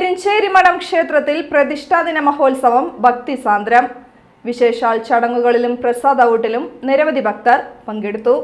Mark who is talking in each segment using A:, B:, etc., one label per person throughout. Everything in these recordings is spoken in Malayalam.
A: പെരിഞ്ചേരിമഠം ക്ഷേത്രത്തിൽ പ്രതിഷ്ഠാദിന മഹോത്സവം ഭക്തിസാന്ദ്രം. വിശേഷാൽ ചടങ്ങുകളിലും പ്രസാദ ഊട്ടിലും നിരവധി ഭക്തർ പങ്കെടുത്തു.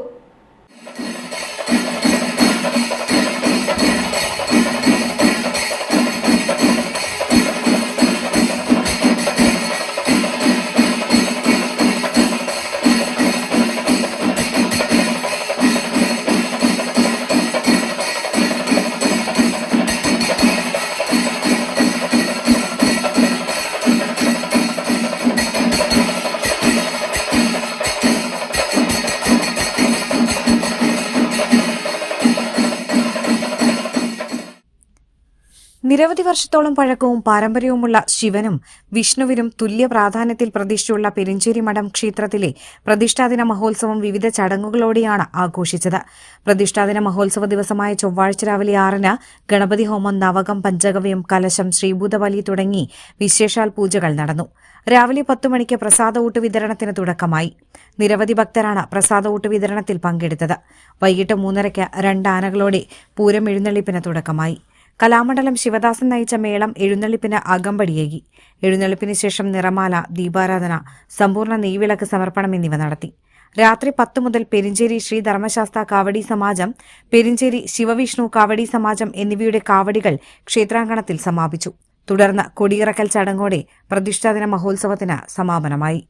B: നിരവധി വർഷത്തോളം പഴക്കവും പാരമ്പര്യവുമുള്ള ശിവനും വിഷ്ണുവിനും തുല്യ പ്രാധാന്യത്തിൽ പ്രതിഷ്ഠയുള്ള പെരിഞ്ചേരിമഠം ക്ഷേത്രത്തിലെ പ്രതിഷ്ഠാദിന മഹോത്സവം വിവിധ ചടങ്ങുകളോടെയാണ് ആഘോഷിച്ചത്. പ്രതിഷ്ഠാദിന മഹോത്സവ ദിവസമായ ചൊവ്വാഴ്ച രാവിലെ 6-ന് ഗണപതി ഹോമം, നവകം, പഞ്ചഗവ്യം, കലശം, ശ്രീഭൂതബലി തുടങ്ങി വിശേഷാൽ പൂജകൾ നടന്നു. രാവിലെ 10 മണിക്ക് പ്രസാദ ഊട്ട് വിതരണത്തിന് തുടക്കമായി. നിരവധി ഭക്തരാണ് പ്രസാദ ഊട്ട് വിതരണത്തിൽ പങ്കെടുത്തത്. വൈകിട്ട് 3:30-ക്ക് 2 ആനകളോടെ പൂരം എഴുന്നള്ളിപ്പിന് തുടക്കമായി. കലാമണ്ഡലം ശിവദാസൻ നയിച്ച മേളം എഴുന്നള്ളിപ്പിന് അകമ്പടിയേകി. എഴുന്നള്ളിപ്പിന് ശേഷം നിറമാല, ദീപാരാധന, സമ്പൂർണ്ണ നെയ്വിളക്ക് സമർപ്പണം എന്നിവ നടത്തി. രാത്രി 10 മുതൽ പെരിഞ്ചേരി ശ്രീ ധർമ്മശാസ്ത്ര കാവടി സമാജം, പെരിഞ്ചേരി ശിവവിഷ്ണു കാവടി സമാജം എന്നിവയുടെ കാവടികൾ ക്ഷേത്രാങ്കണത്തിൽ സമാപിച്ചു. തുടർന്ന് കൊടിയിറക്കൽ ചടങ്ങോടെ പ്രതിഷ്ഠാദിന മഹോത്സവത്തിന് സമാപനമായി.